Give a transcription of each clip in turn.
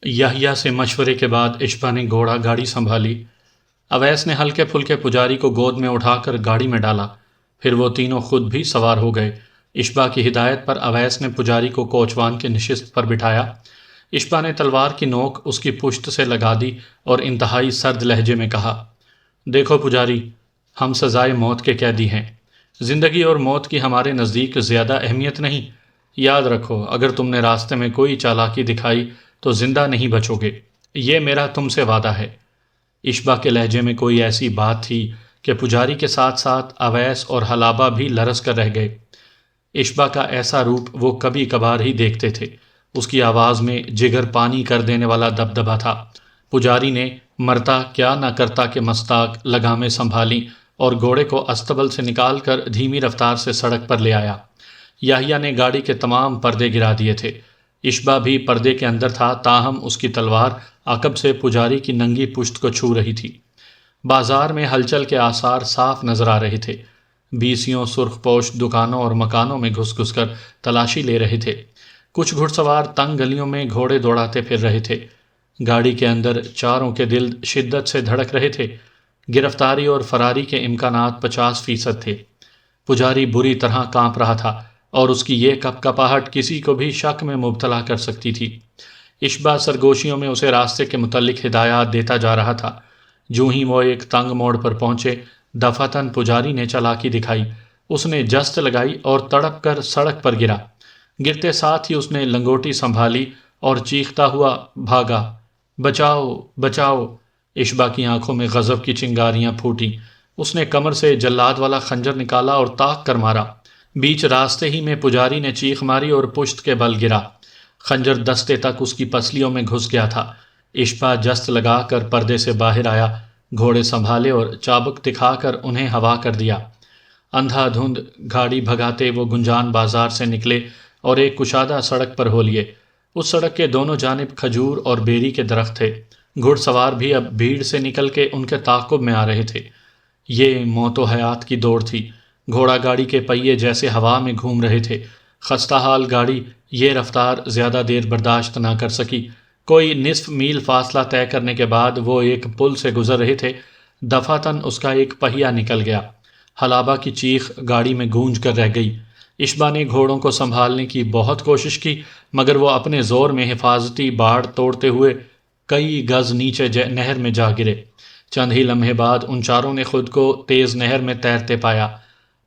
یحییٰ سے مشورے کے بعد اشبا نے گھوڑا گاڑی سنبھالی۔ اویس نے ہلکے پھلکے پجاری کو گود میں اٹھا کر گاڑی میں ڈالا، پھر وہ تینوں خود بھی سوار ہو گئے۔ اشبا کی ہدایت پر اویس نے پجاری کو کوچوان کے نشست پر بٹھایا۔ اشبا نے تلوار کی نوک اس کی پشت سے لگا دی اور انتہائی سرد لہجے میں کہا، دیکھو پجاری، ہم سزائے موت کے قیدی ہیں۔ زندگی اور موت کی ہمارے نزدیک زیادہ اہمیت نہیں۔ یاد رکھو، اگر تم نے راستے میں کوئی چالاکی دکھائی تو زندہ نہیں بچو گے، یہ میرا تم سے وعدہ ہے۔ اشبا کے لہجے میں کوئی ایسی بات تھی کہ پجاری کے ساتھ ساتھ اویس اور حلابہ بھی لرز کر رہ گئے۔ اشبا کا ایسا روپ وہ کبھی کبھار ہی دیکھتے تھے۔ اس کی آواز میں جگر پانی کر دینے والا دبدبا تھا۔ پجاری نے مرتا کیا نہ کرتا کہ مستاق لگامیں سنبھالیں اور گھوڑے کو استبل سے نکال کر دھیمی رفتار سے سڑک پر لے آیا۔ یحییٰ نے گاڑی کے تمام پردے گرا دیے تھے۔ اشبا بھی پردے کے اندر تھا، تاہم اس کی تلوار عقب سے پجاری کی ننگی پشت کو چھو رہی تھی۔ بازار میں ہلچل کے آثار صاف نظر آ رہے تھے۔ بیسیوں سرخ پوش دکانوں اور مکانوں میں گھس گھس کر تلاشی لے رہے تھے۔ کچھ گھڑ سوار تنگ گلیوں میں گھوڑے دوڑاتے پھر رہے تھے۔ گاڑی کے اندر چاروں کے دل شدت سے دھڑک رہے تھے۔ گرفتاری اور فراری کے امکانات 50% تھے۔ پجاری بری طرح کانپ رہا تھا اور اس کی یہ کپ کپاہٹ کسی کو بھی شک میں مبتلا کر سکتی تھی۔ اشبا سرگوشیوں میں اسے راستے کے متعلق ہدایات دیتا جا رہا تھا۔ جوں ہی وہ ایک تنگ موڑ پر پہنچے، دفعتاً پجاری نے چالاکی دکھائی۔ اس نے جست لگائی اور تڑپ کر سڑک پر گرا۔ گرتے ساتھ ہی اس نے لنگوٹی سنبھالی اور چیختا ہوا بھاگا، بچاؤ بچاؤ! اشبا کی آنکھوں میں غضب کی چنگاریاں پھوٹیں۔ اس نے کمر سے جلاد والا خنجر نکالا اور تاک کر مارا۔ بیچ راستے ہی میں پجاری نے چیخ ماری اور پشت کے بل گرا۔ خنجر دستے تک اس کی پسلیوں میں گھس گیا تھا۔ اشبا جست لگا کر پردے سے باہر آیا، گھوڑے سنبھالے اور چابک دکھا کر انہیں ہوا کر دیا۔ اندھا دھند گاڑی بھگاتے وہ گنجان بازار سے نکلے اور ایک کشادہ سڑک پر ہو لیے۔ اس سڑک کے دونوں جانب کھجور اور بیری کے درخت تھے۔ گھڑ سوار بھی اب بھیڑ سے نکل کے ان کے تعاقب میں آ رہے تھے۔ یہ موت و حیات کی دوڑ تھی۔ گھوڑا گاڑی کے پہیے جیسے ہوا میں گھوم رہے تھے۔ خستہ حال گاڑی یہ رفتار زیادہ دیر برداشت نہ کر سکی۔ کوئی نصف میل فاصلہ طے کرنے کے بعد وہ ایک پل سے گزر رہے تھے۔ دفعتاً اس کا ایک پہیہ نکل گیا۔ حلابہ کی چیخ گاڑی میں گونج کر رہ گئی۔ اشبا نے گھوڑوں کو سنبھالنے کی بہت کوشش کی، مگر وہ اپنے زور میں حفاظتی باڑ توڑتے ہوئے کئی گز نیچے نہر میں جا گرے۔ چند ہی لمحے بعد ان چاروں نے خود کو تیز نہر میں تیرتے پایا۔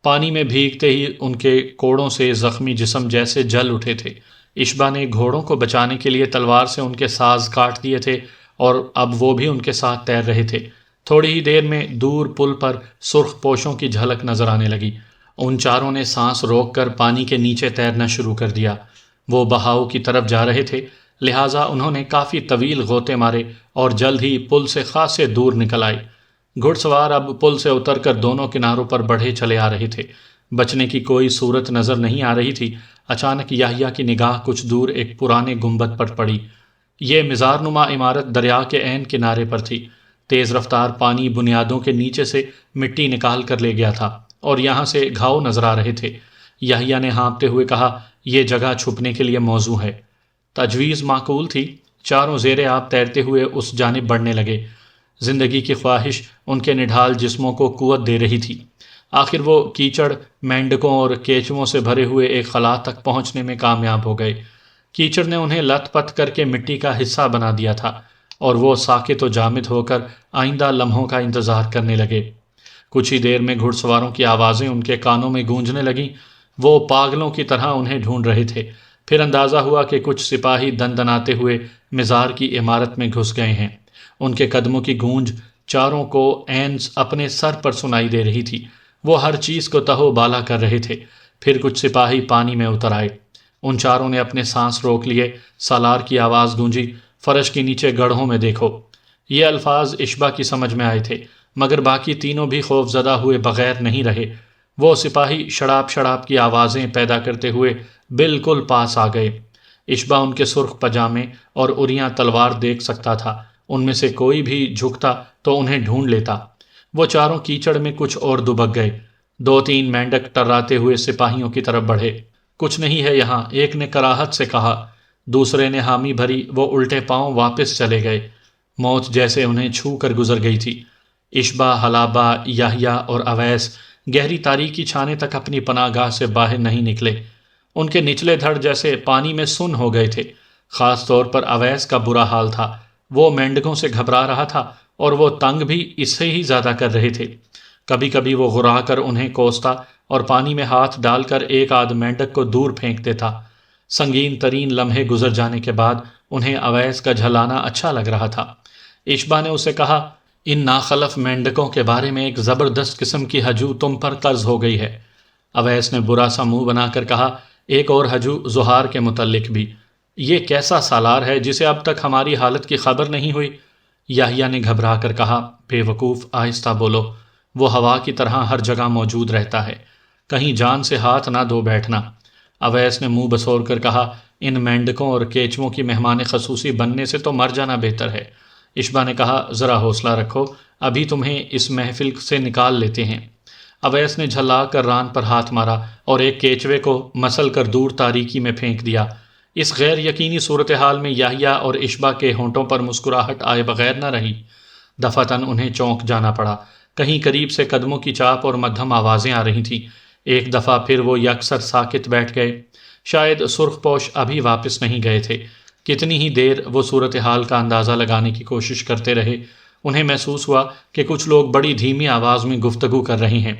پانی میں بھیگتے ہی ان کے کوڑوں سے زخمی جسم جیسے جل اٹھے تھے۔ اشبا نے گھوڑوں کو بچانے کے لیے تلوار سے ان کے ساز کاٹ دیے تھے اور اب وہ بھی ان کے ساتھ تیر رہے تھے۔ تھوڑی ہی دیر میں دور پل پر سرخ پوشوں کی جھلک نظر آنے لگی۔ ان چاروں نے سانس روک کر پانی کے نیچے تیرنا شروع کر دیا۔ وہ بہاؤ کی طرف جا رہے تھے، لہٰذا انہوں نے کافی طویل غوطے مارے اور جلد ہی پل سے خاصے دور نکل آئے۔ گھڑ سوار اب پل سے اتر کر دونوں کناروں پر بڑھے چلے آ رہے تھے۔ بچنے کی کوئی صورت نظر نہیں آ رہی تھی۔ اچانک یحییٰ کی نگاہ کچھ دور ایک پرانے گنبد پر پڑی۔ یہ مزار نما عمارت دریا کے عین کنارے پر تھی۔ تیز رفتار پانی بنیادوں کے نیچے سے مٹی نکال کر لے گیا تھا اور یہاں سے گھاؤ نظر آ رہے تھے۔ یحییٰ نے ہانپتے ہوئے کہا، یہ جگہ چھپنے کے لیے موزوں ہے۔ تجویز معقول تھی۔ چاروں زیر آب تیرتے ہوئے اس جانب بڑھنے لگے۔ زندگی کی خواہش ان کے نڈھال جسموں کو قوت دے رہی تھی۔ آخر وہ کیچڑ، مینڈکوں اور کیچووں سے بھرے ہوئے ایک خلا تک پہنچنے میں کامیاب ہو گئے۔ کیچڑ نے انہیں لت پت کر کے مٹی کا حصہ بنا دیا تھا اور وہ ساکت و جامد ہو کر آئندہ لمحوں کا انتظار کرنے لگے۔ کچھ ہی دیر میں گھڑ سواروں کی آوازیں ان کے کانوں میں گونجنے لگیں۔ وہ پاگلوں کی طرح انہیں ڈھونڈ رہے تھے۔ پھر اندازہ ہوا کہ کچھ سپاہی دندناتے ہوئے مزار کی عمارت میں گھس گئے ہیں۔ ان کے قدموں کی گونج چاروں کو عین اپنے سر پر سنائی دے رہی تھی۔ وہ ہر چیز کو تہو بالا کر رہے تھے۔ پھر کچھ سپاہی پانی میں اتر آئے۔ ان چاروں نے اپنے سانس روک لیے۔ سالار کی آواز گونجی، فرش کے نیچے گڑھوں میں دیکھو۔ یہ الفاظ اشبا کی سمجھ میں آئے تھے، مگر باقی تینوں بھی خوف زدہ ہوئے بغیر نہیں رہے۔ وہ سپاہی شڑاپ شڑاپ کی آوازیں پیدا کرتے ہوئے بالکل پاس آ گئے۔ اشبا ان کے سرخ پجامے اور اریاں تلوار دیکھ سکتا تھا۔ ان میں سے کوئی بھی جھکتا تو انہیں ڈھونڈ لیتا۔ وہ چاروں کیچڑ میں کچھ اور دبک گئے۔ 2-3 مینڈک ٹراتے ہوئے سپاہیوں کی طرف بڑھے۔ کچھ نہیں ہے یہاں، ایک نے کراہت سے کہا۔ دوسرے نے حامی بھری، وہ الٹے پاؤں واپس چلے گئے، موت جیسے انہیں چھو کر گزر گئی تھی۔ اشبا، حلابہ، یحییٰ اور اویس گہری تاریکی چھانے تک اپنی پناہ گاہ سے باہر نہیں نکلے۔ ان کے نچلے دھڑ جیسے پانی میں سن ہو گئے تھے۔ خاص طور پر اویس کا برا حال تھا، وہ مینڈکوں سے گھبرا رہا تھا اور وہ تنگ بھی اس سے ہی زیادہ کر رہے تھے۔ کبھی کبھی وہ غرا کر انہیں کوستا اور پانی میں ہاتھ ڈال کر ایک آدھ مینڈک کو دور پھینک دیتا۔ سنگین ترین لمحے گزر جانے کے بعد انہیں اویس کا جھلانا اچھا لگ رہا تھا۔ اشبا نے اسے کہا، ان ناخلف مینڈکوں کے بارے میں ایک زبردست قسم کی ہجو تم پر قرض ہو گئی ہے۔ اویس نے برا سا منہ بنا کر کہا، ایک اور ہجو زحار کے متعلق بھی۔ یہ کیسا سالار ہے جسے اب تک ہماری حالت کی خبر نہیں ہوئی؟ یحییٰ نے گھبرا کر کہا، بے وقوف، آہستہ بولو، وہ ہوا کی طرح ہر جگہ موجود رہتا ہے، کہیں جان سے ہاتھ نہ دھو بیٹھنا۔ اویس نے منہ بسور کر کہا، ان مینڈکوں اور کیچووں کی مہمان خصوصی بننے سے تو مر جانا بہتر ہے۔ اشبا نے کہا، ذرا حوصلہ رکھو، ابھی تمہیں اس محفل سے نکال لیتے ہیں۔ اویس نے جھلا کر ران پر ہاتھ مارا اور ایک کیچوے کو مسل کر دور تاریکی میں پھینک دیا۔ اس غیر یقینی صورتحال میں یحییٰ اور اشبا کے ہونٹوں پر مسکراہٹ آئے بغیر نہ رہی۔ دفعتاً انہیں چونک جانا پڑا، کہیں قریب سے قدموں کی چاپ اور مدھم آوازیں آ رہی تھیں۔ ایک دفعہ پھر وہ یکسر ساکت بیٹھ گئے، شاید سرخ پوش ابھی واپس نہیں گئے تھے۔ کتنی ہی دیر وہ صورتحال کا اندازہ لگانے کی کوشش کرتے رہے۔ انہیں محسوس ہوا کہ کچھ لوگ بڑی دھیمی آواز میں گفتگو کر رہے ہیں۔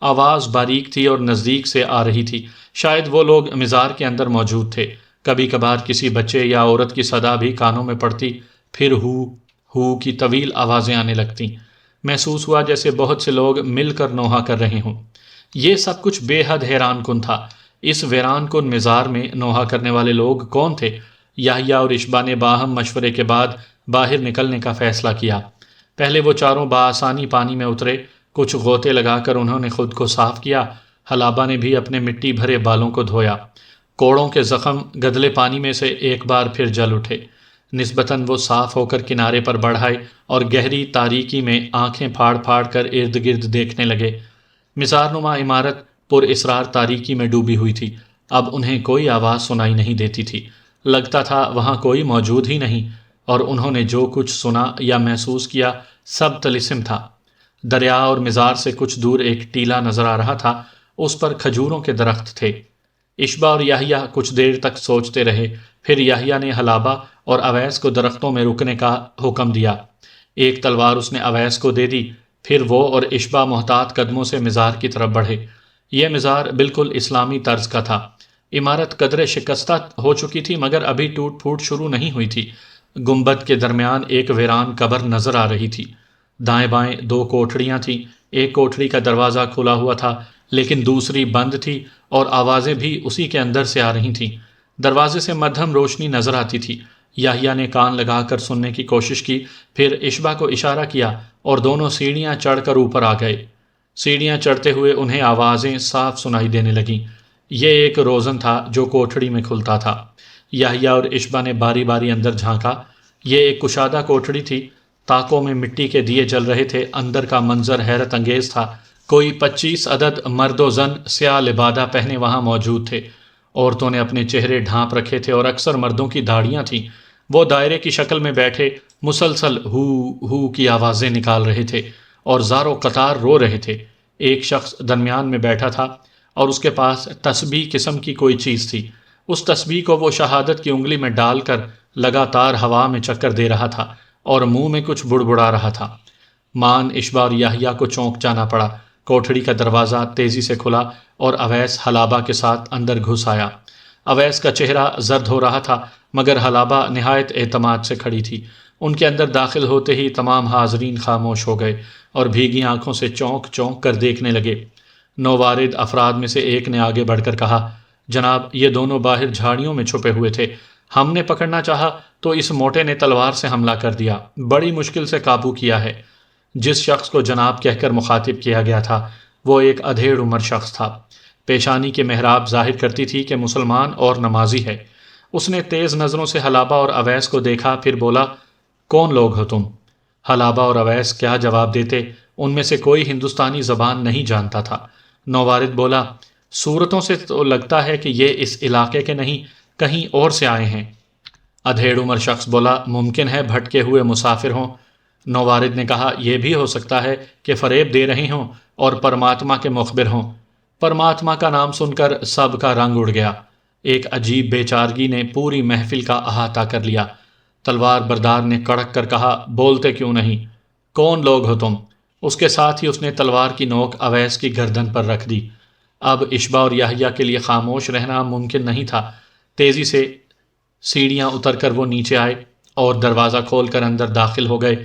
آواز باریک تھی اور نزدیک سے آ رہی تھی، شاید وہ لوگ مزار کے اندر موجود تھے۔ کبھی کبھار کسی بچے یا عورت کی صدا بھی کانوں میں پڑتی، پھر ہو کی طویل آوازیں آنے لگتیں۔ محسوس ہوا جیسے بہت سے لوگ مل کر نوحہ کر رہے ہوں۔ یہ سب کچھ بے حد حیران کن تھا۔ اس ویران کن مزار میں نوحہ کرنے والے لوگ کون تھے؟ یحییٰ اور اشبا نے باہم مشورے کے بعد باہر نکلنے کا فیصلہ کیا۔ پہلے وہ چاروں بآسانی پانی میں اترے، کچھ غوطے لگا کر انہوں نے خود کو صاف کیا۔ حلابہ نے بھی اپنے مٹی بھرے بالوں کو دھویا۔ کوڑوں کے زخم گدلے پانی میں سے ایک بار پھر جل اٹھے۔ نسبتاً وہ صاف ہو کر کنارے پر بڑھ آئے اور گہری تاریکی میں آنکھیں پھاڑ پھاڑ کر ارد گرد دیکھنے لگے۔ مزار نما عمارت پر اسرار تاریکی میں ڈوبی ہوئی تھی۔ اب انہیں کوئی آواز سنائی نہیں دیتی تھی، لگتا تھا وہاں کوئی موجود ہی نہیں، اور انہوں نے جو کچھ سنا یا محسوس کیا سب طلسم تھا۔ دریا اور مزار سے کچھ دور ایک ٹیلہ نظر آ رہا تھا، اس پر کھجوروں کے درخت تھے۔ اشبا اور یحییٰ کچھ دیر تک سوچتے رہے، پھر یحییٰ نے حلابہ اور اویس کو درختوں میں رکنے کا حکم دیا۔ ایک تلوار اس نے اویس کو دے دی، پھر وہ اور اشبا محتاط قدموں سے مزار کی طرف بڑھے۔ یہ مزار بالکل اسلامی طرز کا تھا۔ عمارت قدرے شکستہ ہو چکی تھی مگر ابھی ٹوٹ پھوٹ شروع نہیں ہوئی تھی۔ گنبد کے درمیان ایک ویران قبر نظر آ رہی تھی۔ دائیں بائیں دو کوٹھڑیاں تھیں، ایک کوٹھڑی کا دروازہ کھلا ہوا تھا لیکن دوسری بند تھی اور آوازیں بھی اسی کے اندر سے آ رہی تھیں۔ دروازے سے مدھم روشنی نظر آتی تھی۔ یحییٰ نے کان لگا کر سننے کی کوشش کی، پھر اشبا کو اشارہ کیا اور دونوں سیڑھیاں چڑھ کر اوپر آ گئے۔ سیڑھیاں چڑھتے ہوئے انہیں آوازیں صاف سنائی دینے لگیں۔ یہ ایک روزن تھا جو کوٹھڑی میں کھلتا تھا۔ یحییٰ اور اشبا نے باری باری اندر جھانکا۔ یہ ایک کشادہ کوٹھڑی تھی، طاقوں میں مٹی کے دیے جل رہے تھے۔ اندر کا منظر حیرت انگیز تھا۔ کوئی 25 عدد مرد و زن سیاہ لبادہ پہنے وہاں موجود تھے۔ عورتوں نے اپنے چہرے ڈھانپ رکھے تھے اور اکثر مردوں کی داڑھیاں تھیں۔ وہ دائرے کی شکل میں بیٹھے مسلسل ہو کی آوازیں نکال رہے تھے اور زار و قطار رو رہے تھے۔ ایک شخص درمیان میں بیٹھا تھا اور اس کے پاس تسبیح قسم کی کوئی چیز تھی۔ اس تسبیح کو وہ شہادت کی انگلی میں ڈال کر لگاتار ہوا میں چکر دے رہا تھا اور منہ میں کچھ بڑبڑا رہا تھا۔ مان اشبا اور یحییٰ کو چونک جانا پڑا۔ کوٹھڑی کا دروازہ تیزی سے کھلا اور اویس حلابہ کے ساتھ اندر گھس آیا۔ اویس کا چہرہ زرد ہو رہا تھا مگر حلابہ نہایت اعتماد سے کھڑی تھی۔ ان کے اندر داخل ہوتے ہی تمام حاضرین خاموش ہو گئے اور بھیگی آنکھوں سے چونک چونک کر دیکھنے لگے۔ نووارد افراد میں سے ایک نے آگے بڑھ کر کہا، جناب یہ دونوں باہر جھاڑیوں میں چھپے ہوئے تھے، ہم نے پکڑنا چاہا تو اس موٹے نے تلوار سے حملہ کر دیا، بڑی مشکل سے قابو کیا ہے۔ جس شخص کو جناب کہہ کر مخاطب کیا گیا تھا وہ ایک ادھیڑ عمر شخص تھا۔ پیشانی کے محراب ظاہر کرتی تھی کہ مسلمان اور نمازی ہے۔ اس نے تیز نظروں سے حلابہ اور اویس کو دیکھا، پھر بولا، کون لوگ ہو تم؟ حلابہ اور اویس کیا جواب دیتے؟ ان میں سے کوئی ہندوستانی زبان نہیں جانتا تھا۔ نووارد بولا، صورتوں سے تو لگتا ہے کہ یہ اس علاقے کے نہیں، کہیں اور سے آئے ہیں۔ ادھیڑ عمر شخص بولا، ممکن ہے بھٹکے ہوئے مسافر ہوں۔ نوارد نے کہا، یہ بھی ہو سکتا ہے کہ فریب دے رہی ہوں اور پرماتما کے مخبر ہوں۔ پرماتما کا نام سن کر سب کا رنگ اڑ گیا۔ ایک عجیب بے چارگی نے پوری محفل کا احاطہ کر لیا۔ تلوار بردار نے کڑک کر کہا، بولتے کیوں نہیں؟ کون لوگ ہو تم؟ اس کے ساتھ ہی اس نے تلوار کی نوک اویس کی گردن پر رکھ دی۔ اب اشبا اور یحییٰ کے لیے خاموش رہنا ممکن نہیں تھا۔ تیزی سے سیڑھیاں اتر کر وہ نیچے آئے اور دروازہ کھول کر اندر داخل ہو گئے۔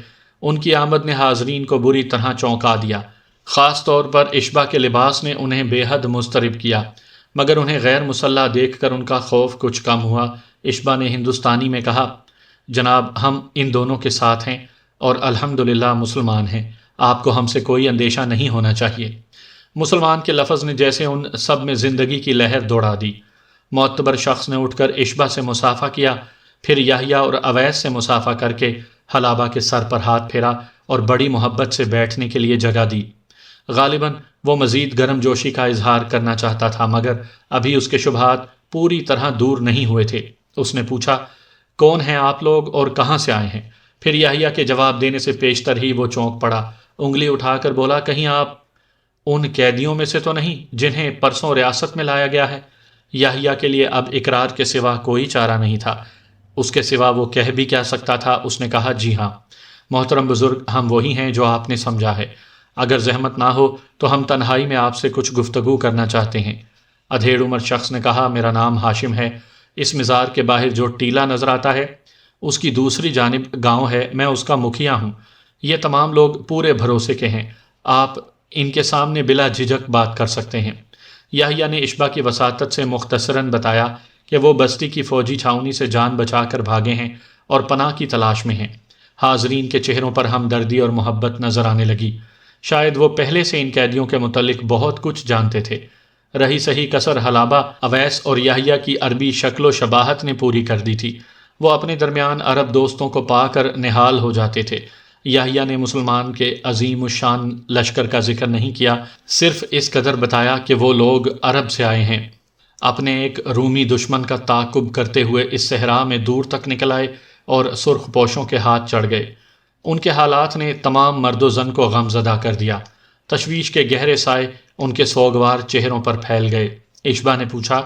ان کی آمد نے حاضرین کو بری طرح چونکا دیا۔ خاص طور پر اشبا کے لباس نے انہیں بے حد مضطرب کیا، مگر انہیں غیر مسلح دیکھ کر ان کا خوف کچھ کم ہوا۔ اشبا نے ہندوستانی میں کہا، جناب ہم ان دونوں کے ساتھ ہیں اور الحمدللہ مسلمان ہیں، آپ کو ہم سے کوئی اندیشہ نہیں ہونا چاہیے۔ مسلمان کے لفظ نے جیسے ان سب میں زندگی کی لہر دوڑا دی۔ معتبر شخص نے اٹھ کر اشبا سے مصافحہ کیا، پھر یحییٰ اور اویس سے مصافحہ کر کے حلابہ کے سر پر ہاتھ پھیرا اور بڑی محبت سے بیٹھنے کے لیے جگہ دی۔ غالباً وہ مزید گرم جوشی کا اظہار کرنا چاہتا تھا، مگر ابھی اس کے شبہات پوری طرح دور نہیں ہوئے تھے۔ اس نے پوچھا، کون ہیں آپ لوگ اور کہاں سے آئے ہیں؟ پھر یحییٰ کے جواب دینے سے پیشتر ہی وہ چونک پڑا، انگلی اٹھا کر بولا، کہیں آپ ان قیدیوں میں سے تو نہیں جنہیں پرسوں ریاست میں لایا گیا ہے؟ یحییٰ کے لیے اب اقرار کے سوا کوئی چارہ نہیں تھا۔ اس کے سوا وہ کہہ بھی کیا سکتا تھا؟ اس نے کہا، جی ہاں محترم بزرگ، ہم وہی ہیں جو آپ نے سمجھا ہے۔ اگر زحمت نہ ہو تو ہم تنہائی میں آپ سے کچھ گفتگو کرنا چاہتے ہیں۔ ادھیڑ عمر شخص نے کہا، میرا نام ہاشم ہے۔ اس مزار کے باہر جو ٹیلہ نظر آتا ہے اس کی دوسری جانب گاؤں ہے، میں اس کا مکھیا ہوں۔ یہ تمام لوگ پورے بھروسے کے ہیں، آپ ان کے سامنے بلا جھجک بات کر سکتے ہیں۔ یحییٰ نے اشبا کی وساطت سے مختصراً بتایا کہ وہ بستی کی فوجی چھاؤنی سے جان بچا کر بھاگے ہیں اور پناہ کی تلاش میں ہیں۔ حاضرین کے چہروں پر ہمدردی اور محبت نظر آنے لگی۔ شاید وہ پہلے سے ان قیدیوں کے متعلق بہت کچھ جانتے تھے۔ رہی صحیح کسر حلابہ، اویس اور یحییٰ کی عربی شکل و شباہت نے پوری کر دی تھی۔ وہ اپنے درمیان عرب دوستوں کو پا کر نہال ہو جاتے تھے۔ یحییٰ نے مسلمان کے عظیم الشان لشکر کا ذکر نہیں کیا، صرف اس قدر بتایا کہ وہ لوگ عرب سے آئے ہیں۔ اپنے ایک رومی دشمن کا تعاقب کرتے ہوئے اس صحرا میں دور تک نکل آئے اور سرخ پوشوں کے ہاتھ چڑھ گئے۔ ان کے حالات نے تمام مرد و زن کو غمزدہ کر دیا۔ تشویش کے گہرے سائے ان کے سوگوار چہروں پر پھیل گئے۔ اشبا نے پوچھا،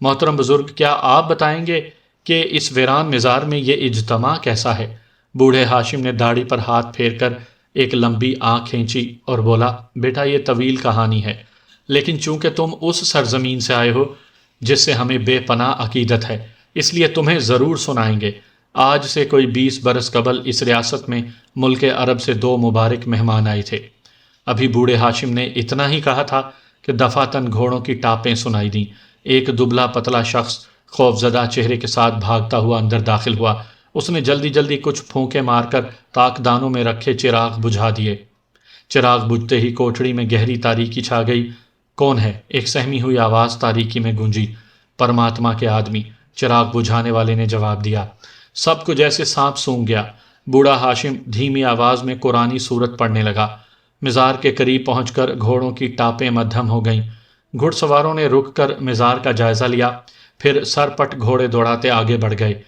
محترم بزرگ، کیا آپ بتائیں گے کہ اس ویران مزار میں یہ اجتماع کیسا ہے؟ بوڑھے ہاشم نے داڑھی پر ہاتھ پھیر کر ایک لمبی آنکھ کھینچی اور بولا، بیٹا یہ طویل کہانی ہے، لیکن چونکہ تم اس سرزمین سے آئے ہو جس سے ہمیں بے پناہ عقیدت ہے، اس لیے تمہیں ضرور سنائیں گے۔ آج سے کوئی 20 برس قبل اس ریاست میں ملک عرب سے 2 مبارک مہمان آئے تھے۔ ابھی بوڑھے ہاشم نے اتنا ہی کہا تھا کہ دفعتاً گھوڑوں کی ٹاپیں سنائی دیں۔ ایک دبلا پتلا شخص خوفزدہ چہرے کے ساتھ بھاگتا ہوا اندر داخل ہوا۔ اس نے جلدی جلدی کچھ پھونکے مار کر تاکدانوں میں رکھے چراغ بجھا دیے۔ چراغ بجھتے ہی کوٹھڑی میں گہری تاریکی چھا گئی۔ کون ہے؟ ایک سہمی ہوئی آواز تاریکی میں گونجی۔ پرماتما کے آدمی، چراغ بجھانے والے نے جواب دیا۔ سب کو جیسے سانپ سونگھ گیا۔ بوڑھا ہاشم دھیمی آواز میں قرآنی سورت پڑھنے لگا۔ مزار کے قریب پہنچ کر گھوڑوں کی ٹاپیں مدھم ہو گئیں۔ گھڑ سواروں نے رک کر مزار کا جائزہ لیا، پھر سر پٹ گھوڑے دوڑاتے آگے بڑھ گئے۔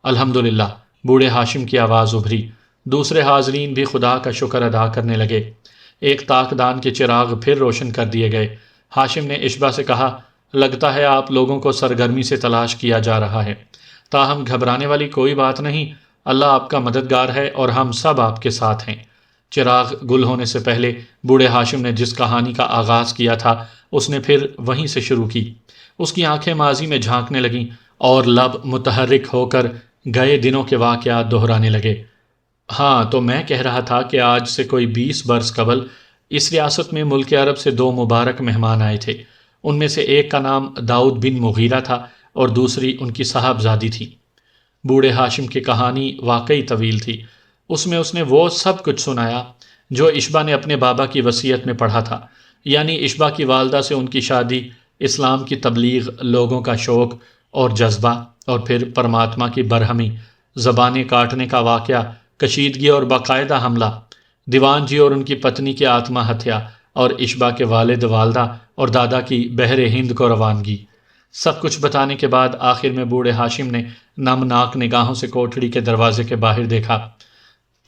الحمدللہ، بوڑھے ہاشم کی آواز ابھری۔ دوسرے حاضرین بھی خدا کا شکر ادا کرنے لگے۔ ایک تاکدان کے چراغ پھر روشن کر دیے گئے۔ ہاشم نے اشبا سے کہا، لگتا ہے آپ لوگوں کو سرگرمی سے تلاش کیا جا رہا ہے، تاہم گھبرانے والی کوئی بات نہیں، اللہ آپ کا مددگار ہے اور ہم سب آپ کے ساتھ ہیں۔ چراغ گل ہونے سے پہلے بوڑھے ہاشم نے جس کہانی کا آغاز کیا تھا اس نے پھر وہیں سے شروع کی۔ اس کی آنکھیں ماضی میں جھانکنے لگیں اور لب متحرک ہو کر گئے دنوں کے واقعات دہرانے لگے۔ ہاں، تو میں کہہ رہا تھا کہ آج سے کوئی 20 برس قبل اس ریاست میں ملک عرب سے 2 مبارک مہمان آئے تھے۔ ان میں سے ایک کا نام داؤد بن مغیرہ تھا اور دوسری ان کی صاحبزادی تھی۔ بوڑھے ہاشم کی کہانی واقعی طویل تھی۔ اس میں اس نے وہ سب کچھ سنایا جو اشبا نے اپنے بابا کی وصیت میں پڑھا تھا، یعنی اشبا کی والدہ سے ان کی شادی، اسلام کی تبلیغ، لوگوں کا شوق اور جذبہ، اور پھر پرماتما کی برہمی، زبانیں کاٹنے کا واقعہ، کشیدگی اور باقاعدہ حملہ، دیوان جی اور ان کی پتنی کی آتما ہتیا، اور اشبا کے والد والدہ اور دادا کی بحر ہند کو روانگی۔ سب کچھ بتانے کے بعد آخر میں بوڑھے ہاشم نے نم ناک نگاہوں سے کوٹھڑی کے دروازے کے باہر دیکھا۔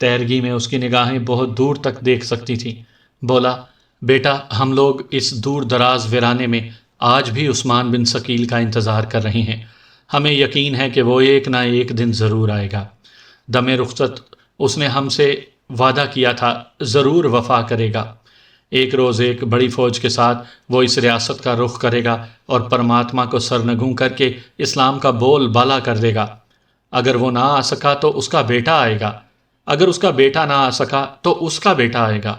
تیرگی میں اس کی نگاہیں بہت دور تک دیکھ سکتی تھیں۔ بولا، بیٹا، ہم لوگ اس دور دراز ویرانے میں آج بھی عثمان بن ثقیل کا انتظار کر رہے ہیں۔ ہمیں یقین ہے کہ وہ ایک نہ ایک دن ضرور آئے گا۔ دم رخصت اس نے ہم سے وعدہ کیا تھا، ضرور وفا کرے گا۔ ایک روز ایک بڑی فوج کے ساتھ وہ اس ریاست کا رخ کرے گا اور پرماتما کو سرنگوں کر کے اسلام کا بول بالا کر دے گا۔ اگر وہ نہ آ سکا تو اس کا بیٹا آئے گا، اگر اس کا بیٹا نہ آ سکا تو اس کا بیٹا آئے گا۔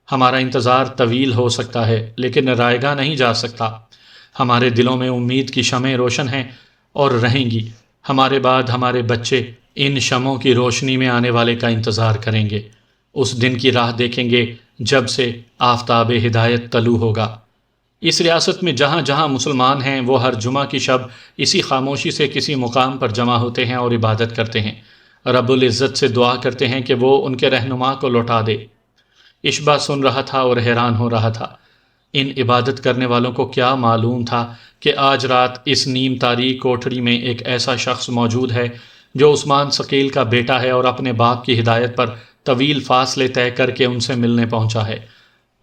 ہمارا انتظار طویل ہو سکتا ہے لیکن رائے گاہ نہیں جا سکتا۔ ہمارے دلوں میں امید کی شمعیں روشن ہیں اور رہیں گی۔ ہمارے بعد ہمارے بچے ان شمعوں کی روشنی میں آنے والے کا انتظار کریں گے، اس دن کی راہ دیکھیں گے جب سے آفتاب ہدایت طلوع ہوگا۔ اس ریاست میں جہاں جہاں مسلمان ہیں وہ ہر جمعہ کی شب اسی خاموشی سے کسی مقام پر جمع ہوتے ہیں اور عبادت کرتے ہیں، رب العزت سے دعا کرتے ہیں کہ وہ ان کے رہنما کو لوٹا دے۔ اشبا سن رہا تھا اور حیران ہو رہا تھا۔ ان عبادت کرنے والوں کو کیا معلوم تھا کہ آج رات اس نیم تاریک کوٹھڑی میں ایک ایسا شخص موجود ہے جو عثمان ثقیل کا بیٹا ہے اور اپنے باپ کی ہدایت پر طویل فاصلے طے کر کے ان سے ملنے پہنچا ہے۔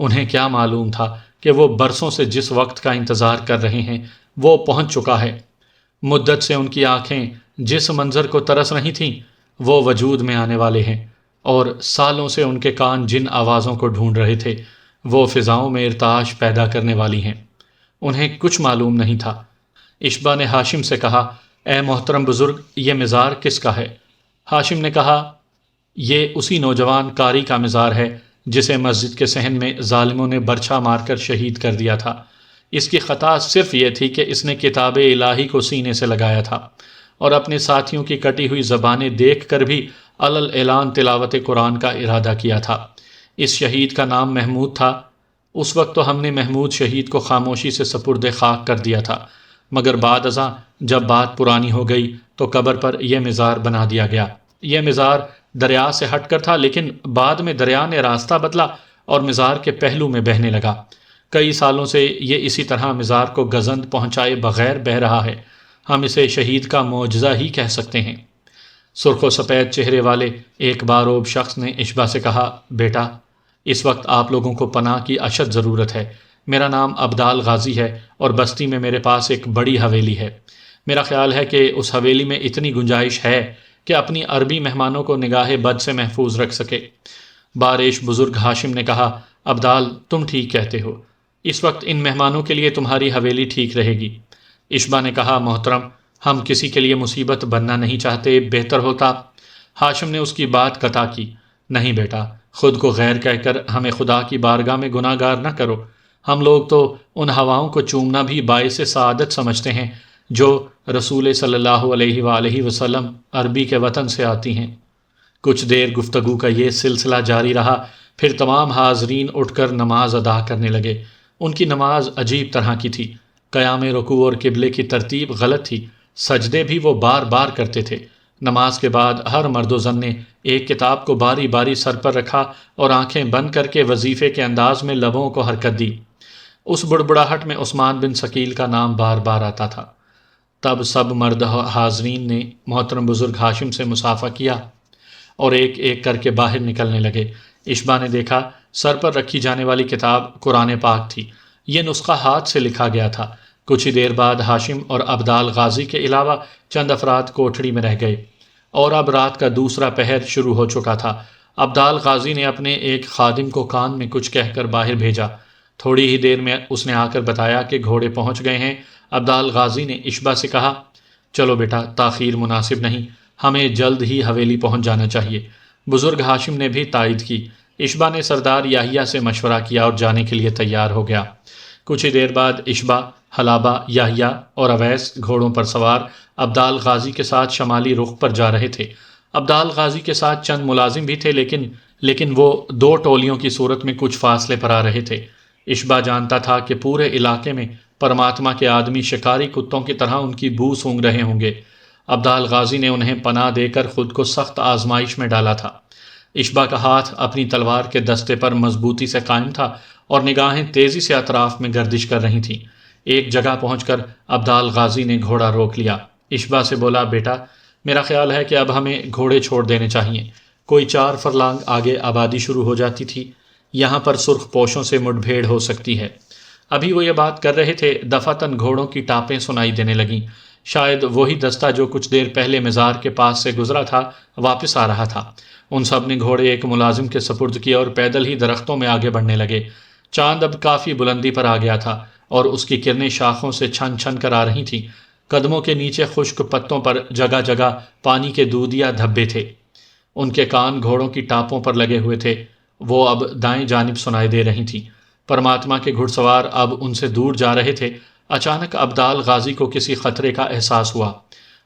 انہیں کیا معلوم تھا کہ وہ برسوں سے جس وقت کا انتظار کر رہے ہیں وہ پہنچ چکا ہے۔ مدت سے ان کی آنکھیں جس منظر کو ترس رہی تھیں وہ وجود میں آنے والے ہیں، اور سالوں سے ان کے کان جن آوازوں کو ڈھونڈ رہے تھے وہ فضاؤں میں ارتعاش پیدا کرنے والی ہیں۔ انہیں کچھ معلوم نہیں تھا۔ اشبا نے ہاشم سے کہا، اے محترم بزرگ، یہ مزار کس کا ہے؟ ہاشم نے کہا، یہ اسی نوجوان قاری کا مزار ہے جسے مسجد کے صحن میں ظالموں نے برچھا مار کر شہید کر دیا تھا۔ اس کی خطا صرف یہ تھی کہ اس نے کتاب الہی کو سینے سے لگایا تھا اور اپنے ساتھیوں کی کٹی ہوئی زبانیں دیکھ کر بھی علل اعلان تلاوت قرآن کا ارادہ کیا تھا۔ اس شہید کا نام محمود تھا۔ اس وقت تو ہم نے محمود شہید کو خاموشی سے سپرد خاک کر دیا تھا، مگر بعد ازاں جب بات پرانی ہو گئی تو قبر پر یہ مزار بنا دیا گیا۔ یہ مزار دریا سے ہٹ کر تھا، لیکن بعد میں دریا نے راستہ بدلا اور مزار کے پہلو میں بہنے لگا۔ کئی سالوں سے یہ اسی طرح مزار کو گزند پہنچائے بغیر بہہ رہا ہے۔ ہم اسے شہید کا معجزہ ہی کہہ سکتے ہیں۔ سرخ و سفید چہرے والے ایک باروب شخص نے اشبا سے کہا، بیٹا، اس وقت آپ لوگوں کو پناہ کی اشد ضرورت ہے۔ میرا نام عبدال غازی ہے اور بستی میں میرے پاس ایک بڑی حویلی ہے۔ میرا خیال ہے کہ اس حویلی میں اتنی گنجائش ہے کہ اپنی عربی مہمانوں کو نگاہ بد سے محفوظ رکھ سکے۔ بارش بزرگ ہاشم نے کہا، عبدال، تم ٹھیک کہتے ہو، اس وقت ان مہمانوں کے لیے تمہاری حویلی ٹھیک رہے گی۔ اشبا نے کہا، محترم، ہم کسی کے لیے مصیبت بننا نہیں چاہتے، بہتر ہوتا۔ ہاشم نے اس کی بات قطع کی، نہیں بیٹا، خود کو غیر کہہ کر ہمیں خدا کی بارگاہ میں گناہ گار نہ کرو۔ ہم لوگ تو ان ہواؤں کو چومنا بھی باعث سعادت سمجھتے ہیں جو رسول صلی اللہ علیہ وآلہ وسلم عربی کے وطن سے آتی ہیں۔ کچھ دیر گفتگو کا یہ سلسلہ جاری رہا، پھر تمام حاضرین اٹھ کر نماز ادا کرنے لگے۔ ان کی نماز عجیب طرح کی تھی۔ قیام رکوع اور قبلے کی ترتیب غلط تھی، سجدے بھی وہ بار بار کرتے تھے۔ نماز کے بعد ہر مرد و زن نے ایک کتاب کو باری باری سر پر رکھا اور آنکھیں بند کر کے وظیفے کے انداز میں لبوں کو حرکت دی۔ اس بڑبڑاہٹ میں عثمان بن ثقیل کا نام بار بار آتا تھا۔ تب سب مرد حاضرین نے محترم بزرگ ہاشم سے مصافحہ کیا اور ایک ایک کر کے باہر نکلنے لگے۔ اشبا نے دیکھا سر پر رکھی جانے والی کتاب قرآن پاک تھی۔ یہ نسخہ ہاتھ سے لکھا گیا تھا۔ کچھ ہی دیر بعد ہاشم اور عبدال غازی کے علاوہ چند افراد کوٹھڑی میں رہ گئے اور اب رات کا دوسرا پہر شروع ہو چکا تھا۔ عبدال غازی نے اپنے ایک خادم کو کان میں کچھ کہہ کر باہر بھیجا۔ تھوڑی ہی دیر میں اس نے آ کر بتایا کہ گھوڑے پہنچ گئے ہیں۔ عبدال غازی نے اشبا سے کہا، چلو بیٹا، تاخیر مناسب نہیں، ہمیں جلد ہی حویلی پہنچ جانا چاہیے۔ بزرگ ہاشم نے بھی تائید کی۔ اشبا نے سردار یحییٰ سے مشورہ کیا اور جانے کے لیے تیار ہو گیا۔ کچھ ہی دیر بعد اشبا، حلابہ، یحییٰ اور اویس گھوڑوں پر سوار عبدال غازی کے ساتھ شمالی رخ پر جا رہے تھے۔ عبدال غازی کے ساتھ چند ملازم بھی تھے، لیکن وہ دو ٹولیوں کی صورت میں کچھ فاصلے پر آ رہے تھے۔ اشبا جانتا تھا کہ پورے علاقے میں پرماتما کے آدمی شکاری کتوں کی طرح ان کی بو سونگھ رہے ہوں گے۔ عبدال غازی نے انہیں پناہ دے کر خود کو سخت آزمائش میں ڈالا تھا۔ اشبا کا ہاتھ اپنی تلوار کے دستے پر مضبوطی سے قائم تھا اور نگاہیں تیزی سے اطراف میں گردش کر رہی تھیں۔ ایک جگہ پہنچ کر ابدال غازی نے گھوڑا روک لیا۔ اشبا سے بولا، بیٹا میرا خیال ہے کہ اب ہمیں گھوڑے چھوڑ دینے چاہیے۔ کوئی 4 فرلانگ آگے آبادی شروع ہو جاتی تھی، یہاں پر سرخ پوشوں سے مٹ بھیڑ ہو سکتی ہے۔ ابھی وہ یہ بات کر رہے تھے، دفعتاً گھوڑوں کی ٹاپیں سنائی دینے لگیں۔ شاید وہی دستہ جو کچھ دیر پہلے مزار کے پاس سے گزرا تھا واپس آ رہا تھا۔ ان سب نے گھوڑے ایک ملازم کے سپرد کیے اور پیدل ہی درختوں میں آگے بڑھنے لگے۔ چاند اب کافی بلندی پر آ گیا تھا اور اس کی کرنیں شاخوں سے چھن چھن کر آ رہی تھیں۔ قدموں کے نیچے خشک پتوں پر جگہ جگہ پانی کے دودیا دھبے تھے۔ ان کے کان گھوڑوں کی ٹاپوں پر لگے ہوئے تھے، وہ اب دائیں جانب سنائی دے رہی تھیں۔ پرماتما کے گھڑ سوار اب ان سے دور جا رہے تھے۔ اچانک ابدال غازی کو کسی خطرے کا احساس ہوا۔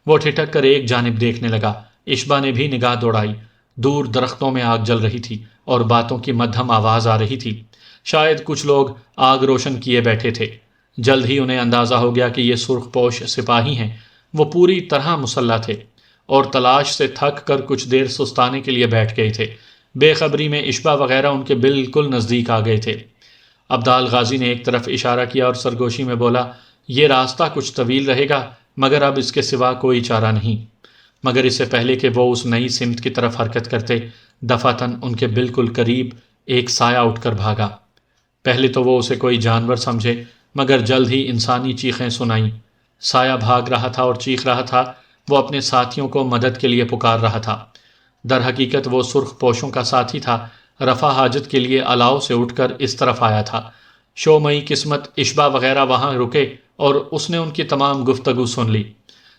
وہ ٹھٹک کر ایک جانب دیکھنے لگا۔ اشبا نے بھی نگاہ دوڑائی۔ دور درختوں میں آگ جل رہی تھی اور باتوں کی مدھم آواز آ رہی تھی۔ شاید کچھ لوگ آگ روشن کیے بیٹھے تھے۔ جلد ہی انہیں اندازہ ہو گیا کہ یہ سرخ پوش سپاہی ہیں۔ وہ پوری طرح مسلح تھے اور تلاش سے تھک کر کچھ دیر سستانے کے لیے بیٹھ گئے تھے۔ بے خبری میں اشبا وغیرہ ان کے بالکل نزدیک آ گئے تھے۔ ابدال غازی نے ایک طرف اشارہ کیا اور سرگوشی میں بولا، یہ راستہ کچھ طویل رہے گا مگر اب اس کے سوا کوئی چارہ نہیں۔ مگر اس سے پہلے کہ وہ اس نئی سمت کی طرف حرکت کرتے، دفعتاً ان کے بالکل قریب ایک سایہ اٹھ کر بھاگا۔ پہلے تو وہ اسے کوئی جانور سمجھے مگر جلد ہی انسانی چیخیں سنائیں۔ سایہ بھاگ رہا تھا اور چیخ رہا تھا، وہ اپنے ساتھیوں کو مدد کے لیے پکار رہا تھا۔ در حقیقت وہ سرخ پوشوں کا ساتھی تھا، رفع حاجت کے لیے الاؤ سے اٹھ کر اس طرف آیا تھا۔ شومئی قسمت اشبا وغیرہ وہاں رکے اور اس نے ان کی تمام گفتگو سن لی۔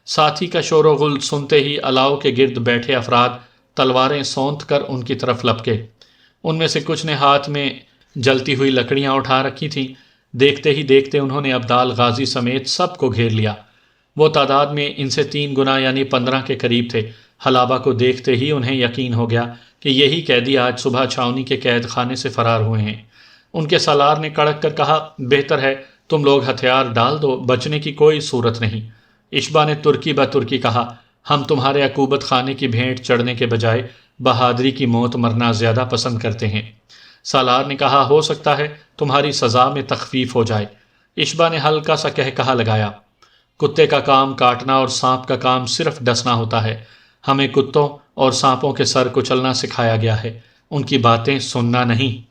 ساتھی کا شور و غل سنتے ہی الاؤ کے گرد بیٹھے افراد تلواریں سونت کر ان کی طرف لپکے۔ ان میں سے کچھ نے ہاتھ میں جلتی ہوئی لکڑیاں اٹھا رکھی تھیں۔ دیکھتے ہی دیکھتے انہوں نے ابدال غازی سمیت سب کو گھیر لیا۔ وہ تعداد میں ان سے 3 گنا یعنی 15 کے قریب تھے۔ حلابہ کو دیکھتے ہی انہیں یقین ہو گیا کہ یہی قیدی آج صبح چھاؤنی کے قید خانے سے فرار ہوئے ہیں۔ ان کے سالار نے کڑک کر کہا، بہتر ہے تم لوگ ہتھیار ڈال دو، بچنے کی کوئی صورت نہیں۔ اشبا نے ترکی بہ ترکی کہا، ہم تمہارے عقوبت خانے کی بھینٹ چڑھنے کے بجائے بہادری کی موت مرنا زیادہ پسند کرتے ہیں۔ سالار نے کہا، ہو سکتا ہے تمہاری سزا میں تخفیف ہو جائے۔ اشبا نے ہلکا سا کہا لگایا، کتے کا کام کاٹنا اور سانپ کا کام صرف ڈسنا ہوتا ہے۔ ہمیں کتوں اور سانپوں کے سر کچلنا سکھایا گیا ہے، ان کی باتیں سننا نہیں۔